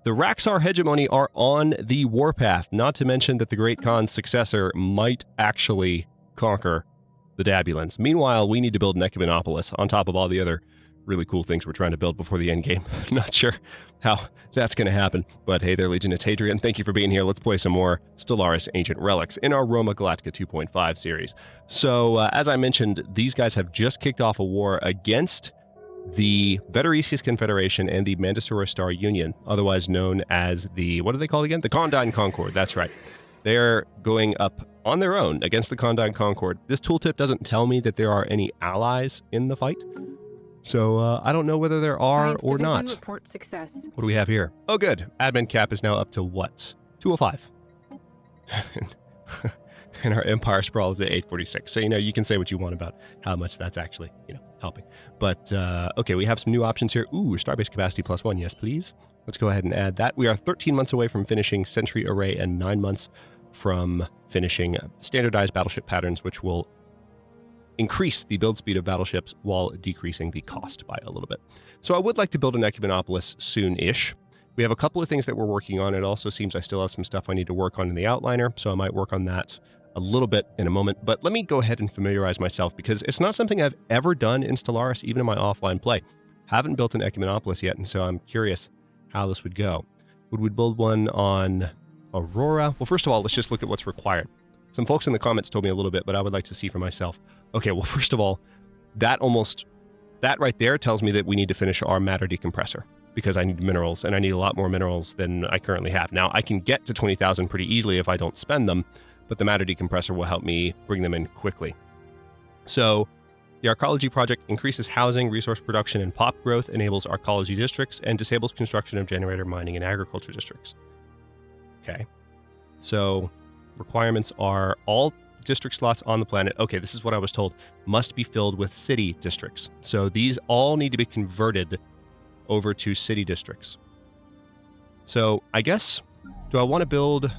The Raxar hegemony are on the warpath, not to mention that the Great Khan's successor might actually conquer the Dabulans. Meanwhile, we need to build an Ecumenopolis on top of all the other really cool things we're trying to build before the end game. Not sure how that's going to happen, but hey there, Legion, it's Hadrian. Thank you for being here. Let's play some more Stellaris Ancient Relics in our Roma Galactica 2.5 series. So, as I mentioned, these guys have just kicked off a war against the Veterisius Confederation and the Mandasura Star Union, otherwise known as the, what are they called again? The Condyne Concord, that's right. They're going up on their own against the Condyne Concord. This tooltip doesn't tell me that there are any allies in the fight, so I don't know whether there are Science or Division not. Report success. What do we have here? Oh, good. Admin cap is now up to what? 205. And our Empire Sprawl is at 846. So, you can say what you want about how much that's actually, helping. But, okay, we have some new options here. Ooh, Starbase Capacity +1. Yes, please. Let's go ahead and add that. We are 13 months away from finishing Sentry Array and 9 months from finishing Standardized Battleship Patterns, which will increase the build speed of battleships while decreasing the cost by a little bit. So I would like to build an Ecumenopolis soon-ish. We have a couple of things that we're working on. It also seems I still have some stuff I need to work on in the outliner, so I might work on that a little bit in a moment. But let me go ahead and familiarize myself, because it's not something I've ever done in Stellaris, even in my offline play. Haven't built an Ecumenopolis yet, and so I'm curious how this would go. Would we build one on Aurora? Well, first of all, let's just look at what's required. Some folks in the comments told me a little bit, but I would like to see for myself. Okay, well, first of all, that right there tells me that we need to finish our matter decompressor, because I need minerals, and I need a lot more minerals than I currently have. Now, I can get to 20,000 pretty easily if I don't spend them, but the matter decompressor will help me bring them in quickly. So, the Arcology project increases housing, resource production, and pop growth, enables arcology districts, and disables construction of generator mining and agriculture districts. Okay, so requirements are all district slots on the planet. Okay, this is what I was told. Must be filled with city districts. So these all need to be converted over to city districts. So I guess, do I want to build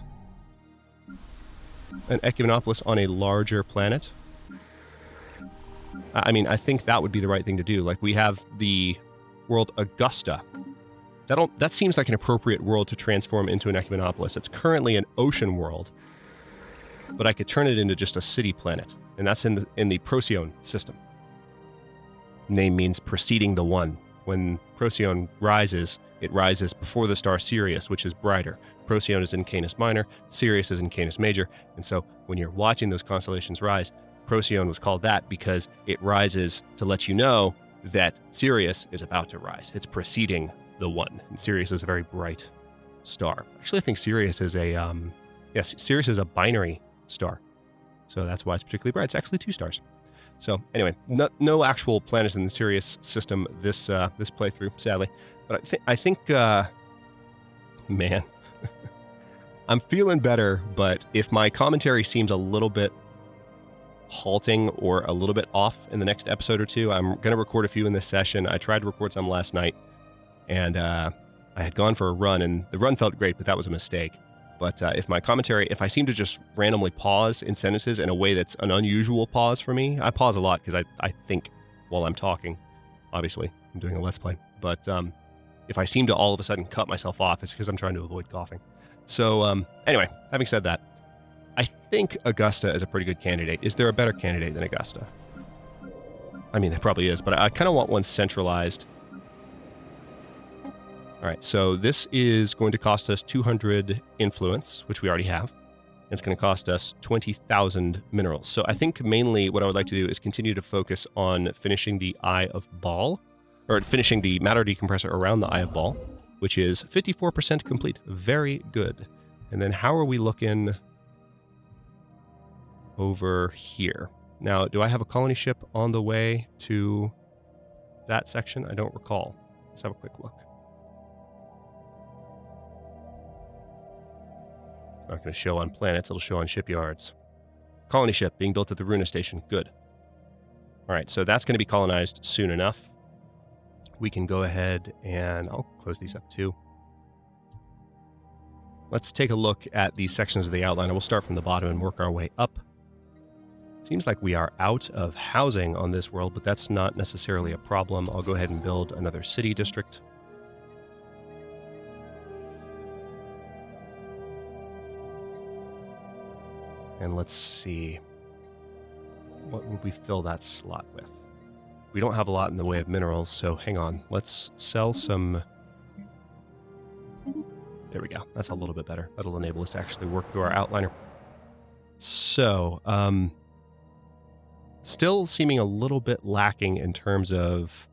an Ecumenopolis on a larger planet? I mean, I think that would be the right thing to do. Like, we have the world Augusta. That seems like an appropriate world to transform into an Ecumenopolis. It's currently an ocean world, but I could turn it into just a city planet, and that's in the Procyon system. Name means preceding the one. When Procyon rises, it rises before the star Sirius, which is brighter. Procyon is in Canis Minor, Sirius is in Canis Major, and so when you're watching those constellations rise, Procyon was called that because it rises to let you know that Sirius is about to rise. It's preceding the one, and Sirius is a very bright star. Actually, I think Sirius is Sirius is a binary star, so that's why it's particularly bright. It's actually 2 stars. So anyway, no actual planets in the Sirius system this playthrough, sadly. But I think man, I'm feeling better. But if my commentary seems a little bit halting or a little bit off in the next episode or two, I'm going to record a few in this session. I tried to record some last night, and I had gone for a run, and the run felt great, but that was a mistake. But if I seem to just randomly pause in sentences in a way that's an unusual pause for me, I pause a lot because I think while I'm talking. Obviously, I'm doing a Let's Play. But if I seem to all of a sudden cut myself off, it's because I'm trying to avoid coughing. So anyway, having said that, I think Augusta is a pretty good candidate. Is there a better candidate than Augusta? I mean, there probably is, but I kind of want one centralized. All right, so this is going to cost us 200 influence, which we already have. It's going to cost us 20,000 minerals. So I think mainly what I would like to do is continue to focus on finishing the Eye of Ball, or finishing the matter decompressor around the Eye of Ball, which is 54% complete. Very good. And then how are we looking over here? Now, do I have a colony ship on the way to that section? I don't recall. Let's have a quick look. Not going to show on planets, it'll show on shipyards. Colony ship being built at the Runa station. Good. All right, so that's going to be colonized soon enough. We can go ahead and I'll close these up too. Let's take a look at these sections of the outline. We'll start from the bottom and work our way up. Seems like we are out of housing on this world, but that's not necessarily a problem. I'll go ahead and build another city district. And let's see. What would we fill that slot with? We don't have a lot in the way of minerals, so hang on. Let's sell some... There we go. That's a little bit better. That'll enable us to actually work through our outliner. So, still seeming a little bit lacking in terms of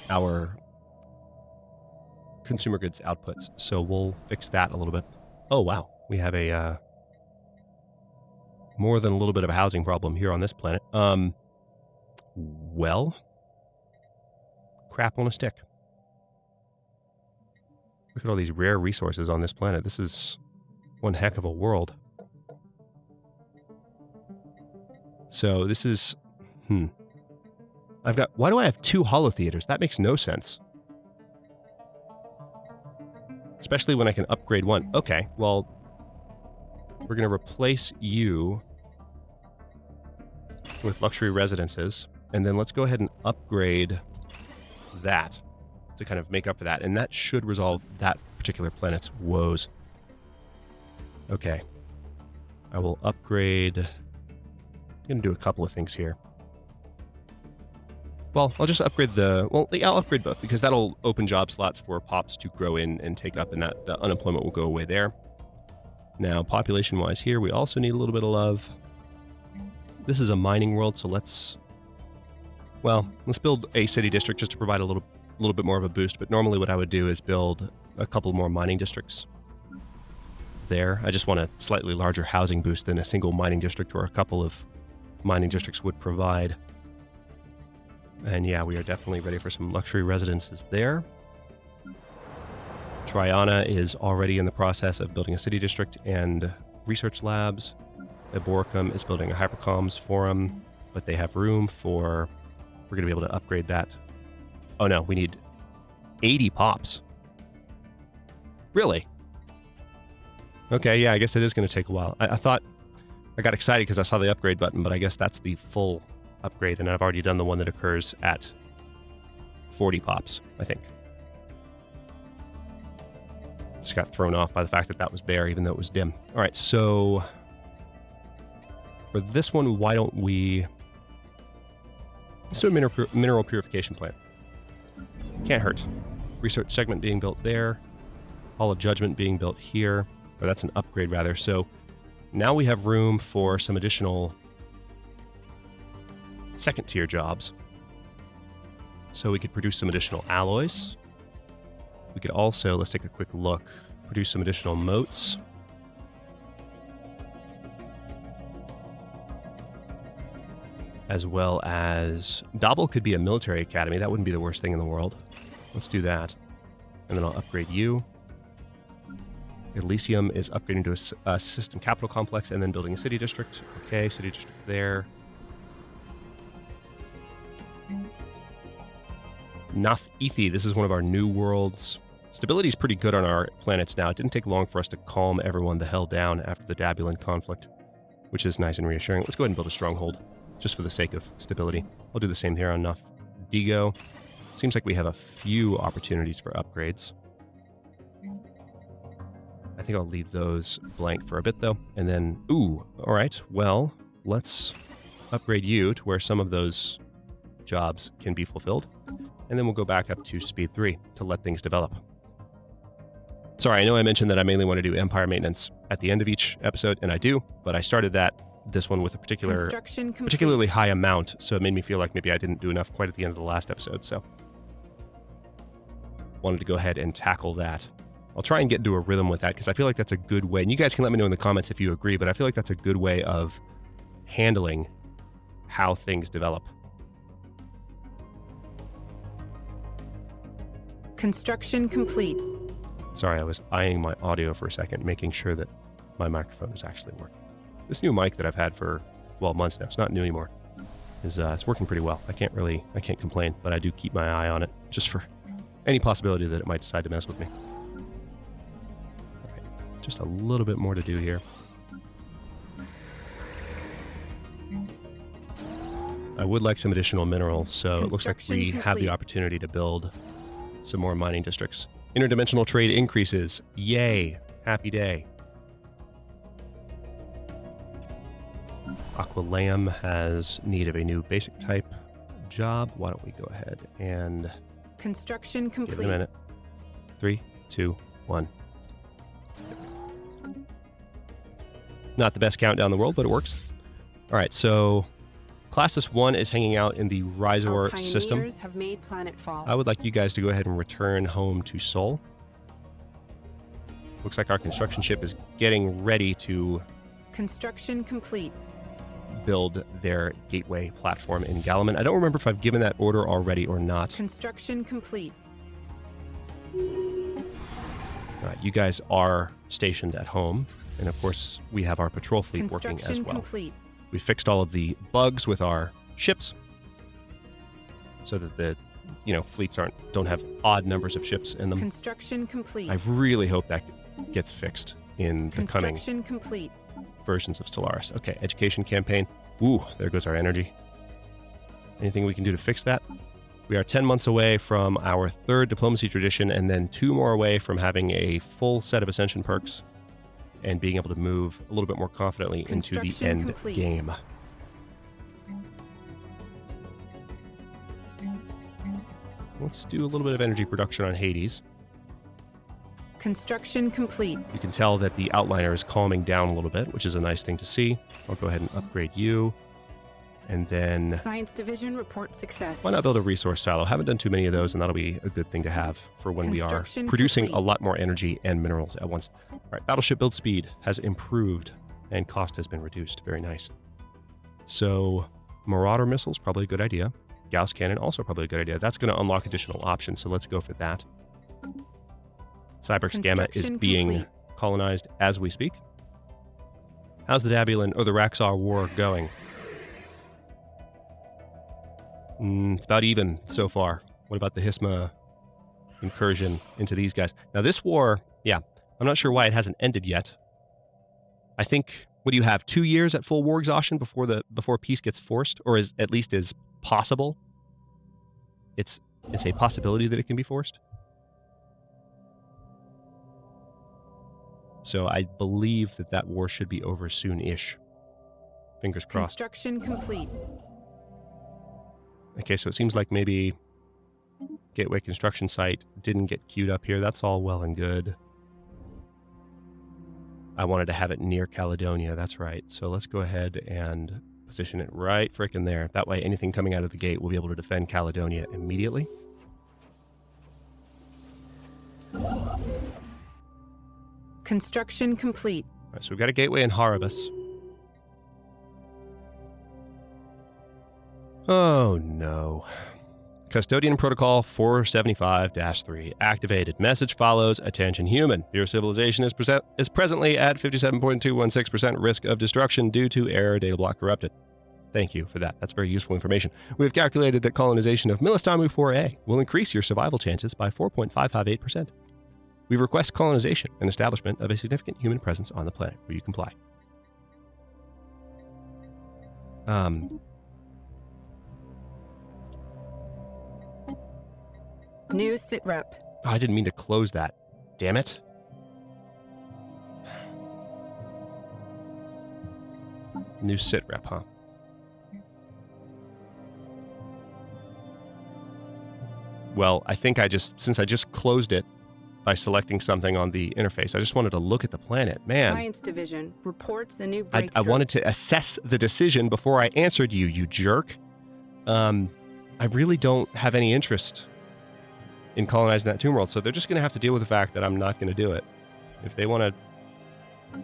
our consumer goods outputs. So we'll fix that a little bit. Oh, wow. We have a more than a little bit of a housing problem here on this planet. Well, crap on a stick. Look at all these rare resources on this planet. This is one heck of a world. So this is... Why do I have 2 holotheaters? That makes no sense. Especially when I can upgrade one. Okay, well, we're going to replace you with luxury residences. And then let's go ahead and upgrade that to kind of make up for that. And that should resolve that particular planet's woes. Okay. I will upgrade... I'm going to do a couple of things here. Well, I'll just upgrade the... Well, yeah, I'll upgrade both, because that'll open job slots for pops to grow in and take up, and that the unemployment will go away there. Now, population-wise here, we also need a little bit of love. This is a mining world, so let's build a city district just to provide a little bit more of a boost. But normally what I would do is build a couple more mining districts there. I just want a slightly larger housing boost than a single mining district or a couple of mining districts would provide. And yeah, we are definitely ready for some luxury residences there. Triana is already in the process of building a city district and research labs. Eboricum is building a hypercoms forum, but they have room for... We're going to be able to upgrade that. Oh no, we need 80 pops. Really? Okay, yeah, I guess it is going to take a while. I thought... I got excited because I saw the upgrade button, but I guess that's the full upgrade, and I've already done the one that occurs at 40 pops, I think. Just got thrown off by the fact that that was there, even though it was dim. All right, so for this one, why don't we... Let's do a mineral purification plant. Can't hurt. Research segment being built there. Hall of Judgment being built here. Or that's an upgrade, rather. So now we have room for some additional second-tier jobs. So we could produce some additional alloys. We could also, let's take a quick look, produce some additional moats. As well as... Dobble could be a military academy. That wouldn't be the worst thing in the world. Let's do that. And then I'll upgrade you. Elysium is upgrading to a system capital complex and then building a city district. Okay, city district there. Naf-Ethi, this is one of our new worlds. Stability is pretty good on our planets now. It didn't take long for us to calm everyone the hell down after the Dabulan conflict, which is nice and reassuring. Let's go ahead and build a stronghold, just for the sake of stability. I'll do the same here on Naf-Digo. Seems like we have a few opportunities for upgrades. I think I'll leave those blank for a bit, though. And then, ooh, all right, well, let's upgrade you to where some of those jobs can be fulfilled. And then we'll go back up to speed 3 to let things develop. Sorry, I know I mentioned that I mainly want to do empire maintenance at the end of each episode, and I do, but I started this one with a particularly high amount, so it made me feel like maybe I didn't do enough quite at the end of the last episode, so wanted to go ahead and tackle that. I'll try and get into a rhythm with that, because I feel like that's a good way, and you guys can let me know in the comments if you agree, but I feel like that's a good way of handling how things develop. Construction complete. Sorry, I was eyeing my audio for a second, making sure that my microphone is actually working. This new mic that I've had for, well, months now, it's not new anymore, is it's working pretty well. I can't complain, but I do keep my eye on it, just for any possibility that it might decide to mess with me. Okay, just a little bit more to do here. I would like some additional minerals, so it looks like we have the opportunity to build some more mining districts. Interdimensional trade increases. Yay. Happy day. Aqualam has need of a new basic type job. Why don't we go ahead and Construction give it a complete. minute. 3, 2, 1. Not the best countdown in the world, but it works. All right, so Classis 1 is hanging out in the Our Rhizor system. pioneers have made planetfall. I would like you guys to go ahead and return home to Sol. Looks like our construction ship is getting ready to Construction complete. build their gateway platform in Galaman. I don't remember if I've given that order already or not. Construction complete. All right, you guys are stationed at home, and of course we have our patrol fleet working as Construction well. complete. We fixed all of the bugs with our ships so that the fleets don't have odd numbers of ships in them. Construction complete. I really hope that gets fixed in the coming Construction complete. versions of Stellaris. Okay, education campaign. Ooh, there goes our energy. Anything we can do to fix that? We are 10 months away from our 3rd diplomacy tradition, and then 2 more away from having a full set of ascension perks and being able to move a little bit more confidently into the Construction end complete. game. Let's do a little bit of energy production on Hades. Construction complete. You can tell that the outliner is calming down a little bit, which is a nice thing to see. I'll go ahead and upgrade you. And then Science division report success. why not build a resource silo? Haven't done too many of those, and that'll be a good thing to have for when we are Construction producing complete. a lot more energy and minerals at once. All right, battleship build speed has improved, and cost has been reduced. Very nice. So Marauder missiles, probably a good idea. Gauss cannon, also probably a good idea. That's going to unlock additional options, so let's go for that. Cyberx Gamma is Construction being complete. colonized as we speak. How's the Dabulan or the Raxar war going? It's about even so far. What about the Hisma incursion into these guys? Now this war, yeah, I'm not sure why it hasn't ended yet. I think, what do you have, 2 years at full war exhaustion before peace gets forced, or is at least is possible? It's a possibility that it can be forced. So I believe that war should be over soon-ish. Fingers crossed. Construction complete. Okay, so it seems like maybe Gateway construction site didn't get queued up here. That's all well and good. I wanted to have it near Caledonia, that's right. So let's go ahead and position it right frickin' there. That way anything coming out of the gate will be able to defend Caledonia immediately. Construction complete. All right, so we've got a gateway in Haribus. Oh no. Custodian Protocol 475-3 activated. Message follows. Attention human. Your civilization is presently at 57.216% risk of destruction due to error data block corrupted. Thank you for that. That's very useful information. We have calculated that colonization of Milistamu 4A will increase your survival chances by 4.558%. We request colonization and establishment of a significant human presence on the planet. Will you comply? New sitrep. Oh, I didn't mean to close that. Damn it. New sitrep, huh? Well, I think since I just closed it by selecting something on the interface, I just wanted to look at the planet. Man, Science division reports a new I breakthrough. wanted to assess the decision before I answered you, you jerk. I really don't have any interest in colonizing that tomb world, so they're just going to have to deal with the fact that I'm not going to do it. If they want to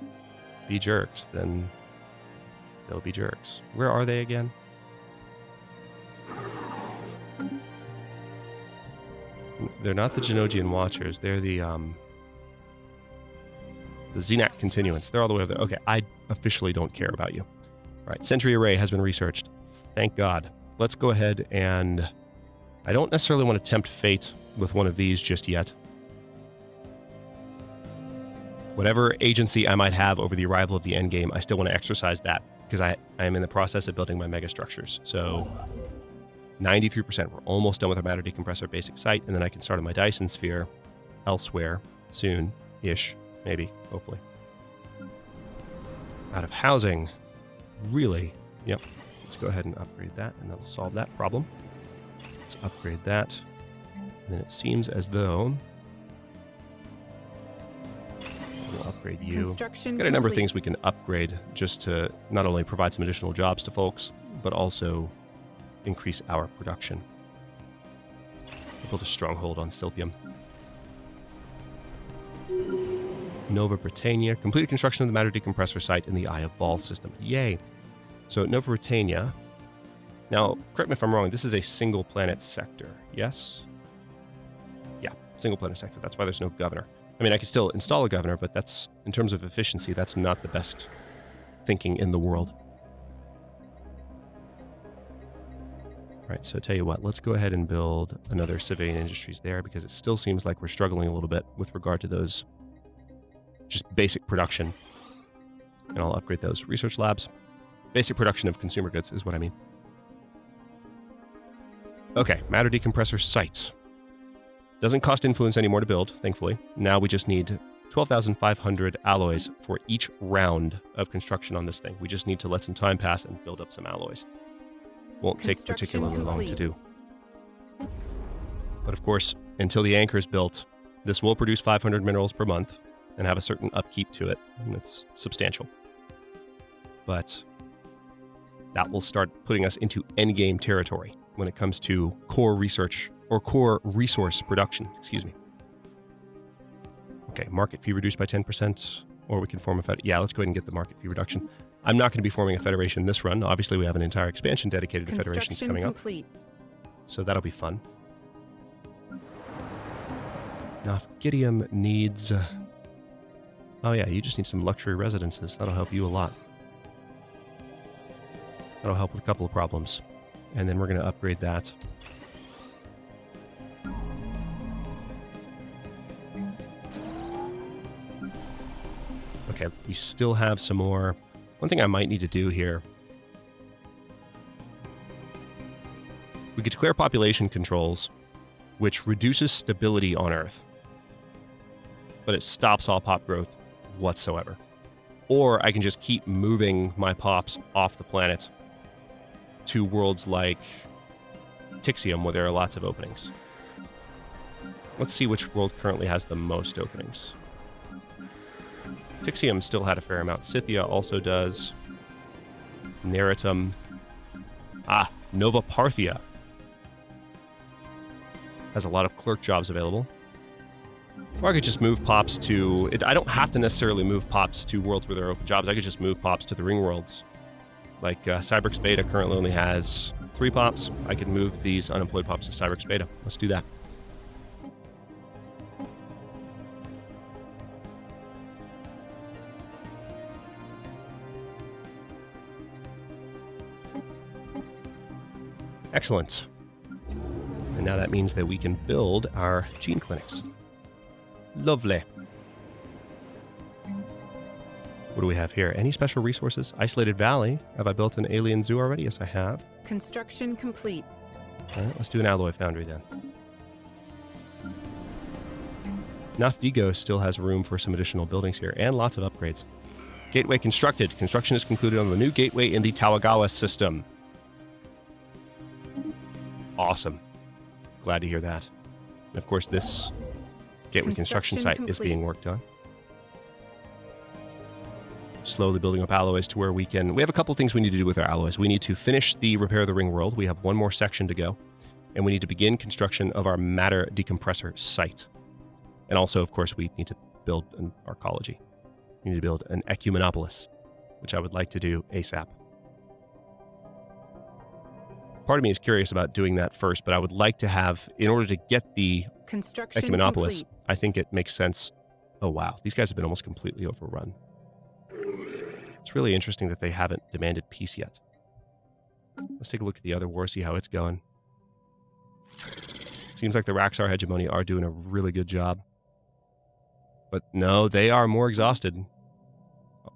be jerks, then they'll be jerks. Where are they again? They're not the Genogian Watchers. They're the Xenac Continuance. They're all the way over there. Okay, I officially don't care about you. All right, Sentry Array has been researched. Thank God. Let's go ahead and... I don't necessarily want to tempt fate with one of these just yet. Whatever agency I might have over the arrival of the endgame, I still want to exercise that, because I am in the process of building my mega structures. So 93%, we're almost done with our matter decompressor basic site, and then I can start on my Dyson sphere elsewhere soon-ish, maybe, hopefully. Out of housing, really Yep. Let's go ahead and upgrade that, and that'll solve that problem. Let's upgrade that. And then it seems as though we'll upgrade you. Construction Got a number of complete. things we can upgrade just to not only provide some additional jobs to folks, but also increase our production. Build a stronghold on Silpium. Nova Britannia. Completed construction of the matter decompressor site in the Eye of Ball system. Yay. So Nova Britannia. Now, correct me if I'm wrong, this is a single planet sector, yes? Yeah, single planet sector. That's why there's no governor. I mean, I could still install a governor, but that's, in terms of efficiency, that's not the best thinking in the world. All right, so tell you what, let's go ahead and build another civilian industries there, because it still seems like we're struggling a little bit with regard to those just basic production. And I'll upgrade those research labs. Basic production of consumer goods is what I mean. Okay, matter decompressor site. Doesn't cost influence anymore to build, thankfully. Now we just need 12,500 alloys for each round of construction on this thing. We just need to let some time pass and build up some alloys. Won't take particularly long to do. But of course, until the anchor is built, this will produce 500 minerals per month and have a certain upkeep to it, and it's substantial. But that will start putting us into endgame territory when it comes to core research or core resource production, excuse me. Okay, market fee reduced by 10%, or we can form a yeah, let's go ahead and get the market fee reduction. I'm not going to be forming a federation this run. Obviously, we have an entire expansion dedicated to federations coming complete. up. So that'll be fun. Now, if Gideon needs... oh yeah, you just need some luxury residences. That'll help you a lot. That'll help with a couple of problems. And then we're going to upgrade that. Okay, we still have some more. One thing I might need to do here. We could declare population controls, which reduces stability on Earth, but it stops all pop growth whatsoever. Or I can just keep moving my pops off the planet to worlds like Tixium, where there are lots of openings. Let's see which world currently has the most openings. Tixium still had a fair amount. Scythia also does. Neritum. Ah, Nova Parthia has a lot of clerk jobs available. Or I could just move pops to... I don't have to necessarily move pops to worlds where there are open jobs. I could just move pops to the ring worlds. Like Cyberx Beta currently only has 3 pops. I could move these unemployed pops to Cyberx Beta. Let's do that. Excellent. And now that means that we can build our gene clinics. Lovely. What do we have here? Any special resources? Isolated Valley. Have I built an alien zoo already? Yes, I have. Construction complete. All right, let's do an alloy foundry then. Nafdigo still has room for some additional buildings here and lots of upgrades. Gateway constructed. Construction is concluded on the new gateway in the Tawagawa system. Awesome. Glad to hear that. And of course, this gateway construction site is being worked on. Slowly building up alloys to where we can... We have a couple things we need to do with our alloys. We need to finish the repair of the ring world. We have one more section to go. And we need to begin construction of our matter decompressor site. And also, of course, we need to build an arcology. We need to build an ecumenopolis, which I would like to do ASAP. Part of me is curious about doing that first, but I would like to have, in order to get the ecumenopolis, complete. I think it makes sense. Oh, wow. These guys have been almost completely overrun. It's really interesting that they haven't demanded peace yet. Let's take a look at the other war, see how it's going. Seems like the Raxar Hegemony are doing a really good job. But no, they are more exhausted.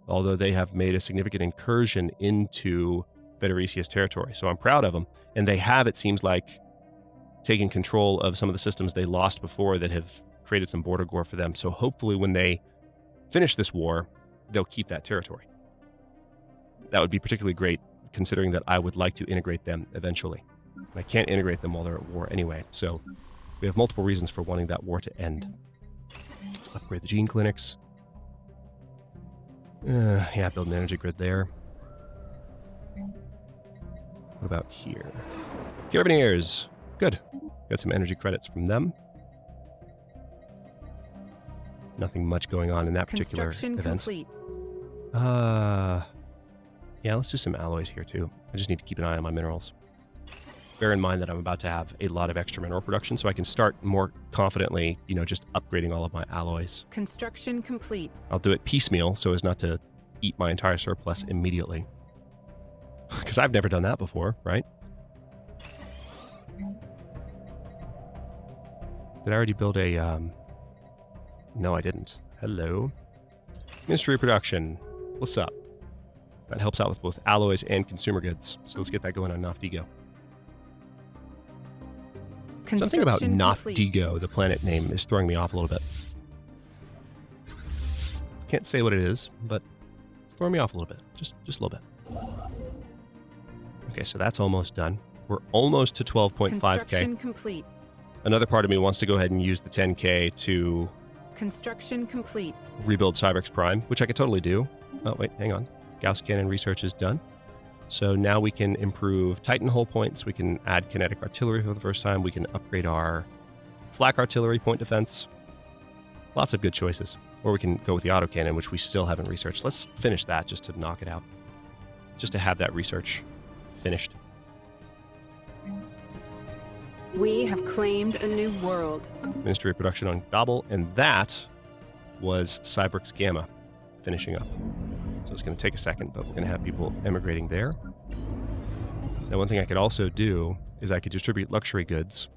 Although they have made a significant incursion into Federicia's territory. So I'm proud of them. And they have, it seems like, taken control of some of the systems they lost before that have created some border gore for them. So hopefully when they finish this war, they'll keep that territory. That would be particularly great considering that I would like to integrate them eventually. And I can't integrate them while they're at war anyway, so we have multiple reasons for wanting that war to end. Let's upgrade the gene clinics. Yeah, build an energy grid there. What about here? Carabiniers! Good. Got some energy credits from them. Nothing much going on in that particular Construction event. complete. Yeah, let's do some alloys here too. I just need to keep an eye on my minerals. Bear in mind that I'm about to have a lot of extra mineral production, so I can start more confidently, just upgrading all of my alloys. Construction complete. I'll do it piecemeal so as not to eat my entire surplus immediately. Because I've never done that before, right? Did I already build a, No, I didn't. Hello. Ministry of Production. What's up? That helps out with both alloys and consumer goods. So let's get that going on Nofdigo. Something about Nofdigo, the planet name, is throwing me off a little bit. Can't say what it is, but it's throwing me off a little bit. Just a little bit. Okay, so that's almost done. We're almost to 12.5K. Construction complete. Another part of me wants to go ahead and use the 10K to Construction complete. rebuild Cyberx Prime, which I could totally do. Oh, wait, hang on. Gauss Cannon research is done. So now we can improve Titan hull points. We can add kinetic artillery for the first time. We can upgrade our flak artillery point defense. Lots of good choices. Or we can go with the autocannon, which we still haven't researched. Let's finish that just to knock it out. Just to have that research finished. We have claimed a new world. Ministry of Production on Gobble, and that was Cyberx Gamma finishing up. So it's going to take a second, but we're going to have people emigrating there. Now, one thing I could also do is I could distribute luxury goods.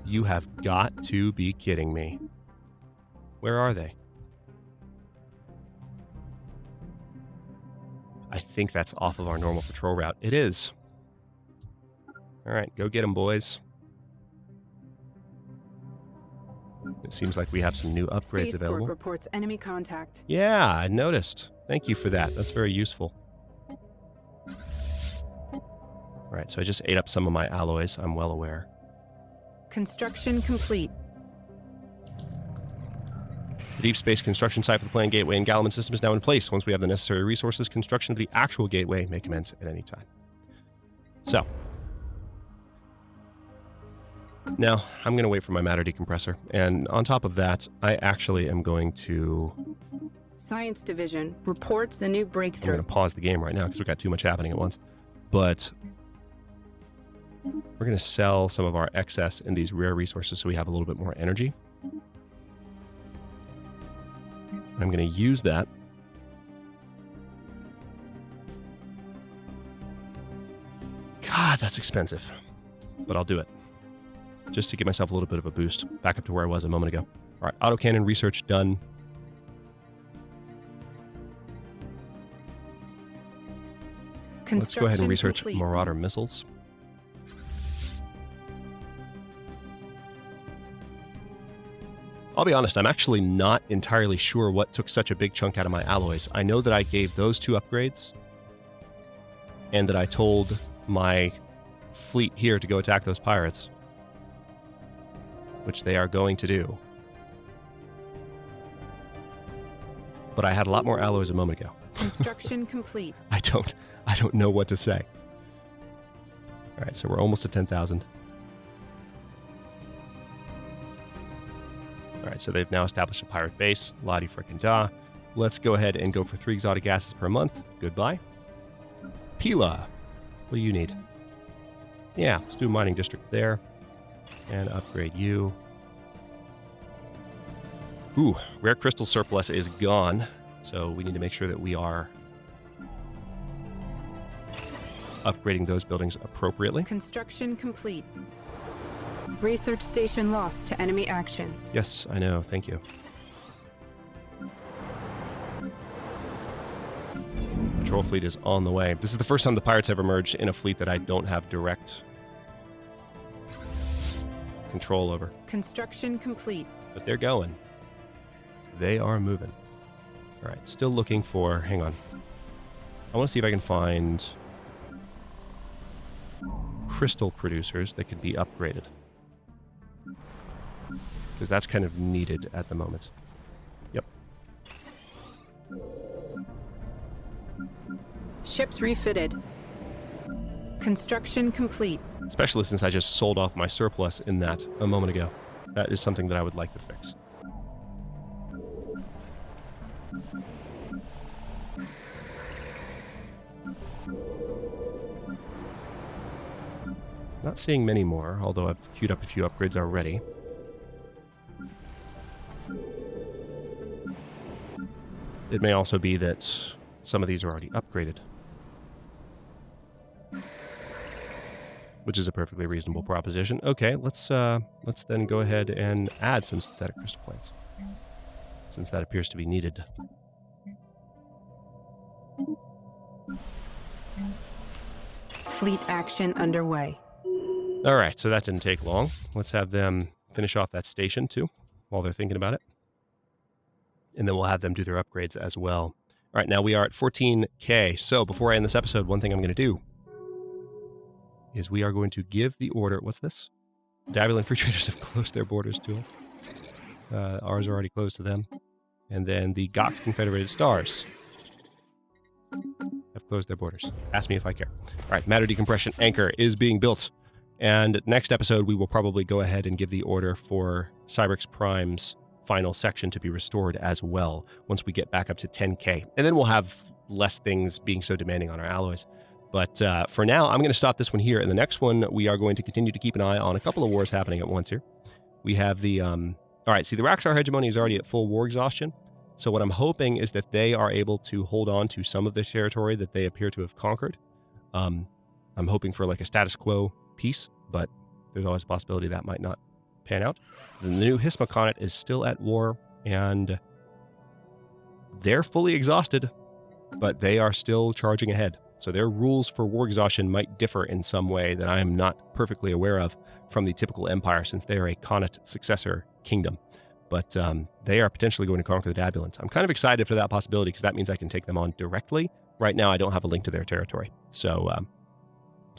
You have got to be kidding me. Where are they? I think that's off of our normal patrol route. It is. All right, go get them, boys. It seems like we have some new upgrades Spaceport available. reports enemy contact. Yeah, I noticed. Thank you for that. That's very useful. All right, so I just ate up some of my alloys. I'm well aware. Construction complete. The deep space construction site for the planned gateway and Galaman system is now in place. Once we have the necessary resources, construction of the actual gateway may commence at any time. So, now I'm going to wait for my matter decompressor. And on top of that, I actually am going to... Science Division reports a new I'm breakthrough. going to pause the game right now because we've got too much happening at once. But we're going to sell some of our excess in these rare resources so we have a little bit more energy. I'm going to use that God, that's expensive. But I'll do it. Just to give myself a little bit of a boost. Back up to where I was a moment ago. All right, autocannon research done. Let's go ahead and research complete. Marauder missiles. I'll be honest, I'm actually not entirely sure what took such a big chunk out of my alloys. I know that I gave those two upgrades, and that I told my fleet here to go attack those pirates, which they are going to do. But I had a lot more alloys a moment ago. Construction complete. I don't know what to say. All right, so we're almost at 10,000. All right, so they've now established a pirate base. La-di frickin' da. Let's go ahead and go for 3 exotic gases per month. Goodbye. Pila, what do you need? Yeah, let's do a mining district there. And upgrade you. Ooh, rare crystal surplus is gone. So we need to make sure that we are upgrading those buildings appropriately. Construction complete. Research station lost to enemy action. Yes, I know. Thank you. Patrol fleet is on the way. This is the first time the pirates have emerged in a fleet that I don't have direct control over. Construction complete. But they're going. They are moving. All right, still looking for... Hang on. I want to see if I can find crystal producers that could be upgraded. Because that's kind of needed at the moment. Yep. Ships refitted. Construction complete. Especially since I just sold off my surplus in that a moment ago. That is something that I would like to fix. Not seeing many more, although I've queued up a few upgrades already. It may also be that some of these are already upgraded. Which is a perfectly reasonable proposition. Okay, let's then go ahead and add some synthetic crystal plants, since that appears to be needed. Fleet action underway. All right, so that didn't take long. Let's have them finish off that station too, while they're thinking about it, and then we'll have them do their upgrades as well. All right, now we are at 14K. So before I end this episode, one thing I'm going to do is we are going to give the order. What's this? Dabulan Free Traders have closed their borders to us. Ours are already closed to them. And then the Gox Confederated Stars have closed their borders. Ask me if I care. All right, matter decompression anchor is being built. And next episode, we will probably go ahead and give the order for Cybrix Prime's final section to be restored as well once we get back up to 10K. And then we'll have less things being so demanding on our alloys. But for now, I'm going to stop this one here. In the next one, we are going to continue to keep an eye on a couple of wars happening at once here. We have the... all right, see, the Raxar hegemony is already at full war exhaustion. So what I'm hoping is that they are able to hold on to some of the territory that they appear to have conquered. I'm hoping for like a status quo peace, but there's always a possibility that might not pan out. The new Hismaconate is still at war, and they're fully exhausted, but they are still charging ahead. So their rules for war exhaustion might differ in some way that I am not perfectly aware of from the typical empire, since they are a Connate successor kingdom. But they are potentially going to conquer the Dabulans. I'm kind of excited for that possibility, because that means I can take them on directly. Right now, I don't have a link to their territory. So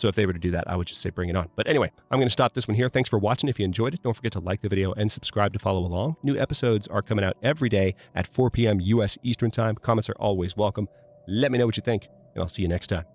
if they were to do that, I would just say bring it on. But anyway, I'm going to stop this one here. Thanks for watching. If you enjoyed it, don't forget to like the video and subscribe to follow along. New episodes are coming out every day at 4 p.m. U.S. Eastern Time. Comments are always welcome. Let me know what you think, and I'll see you next time.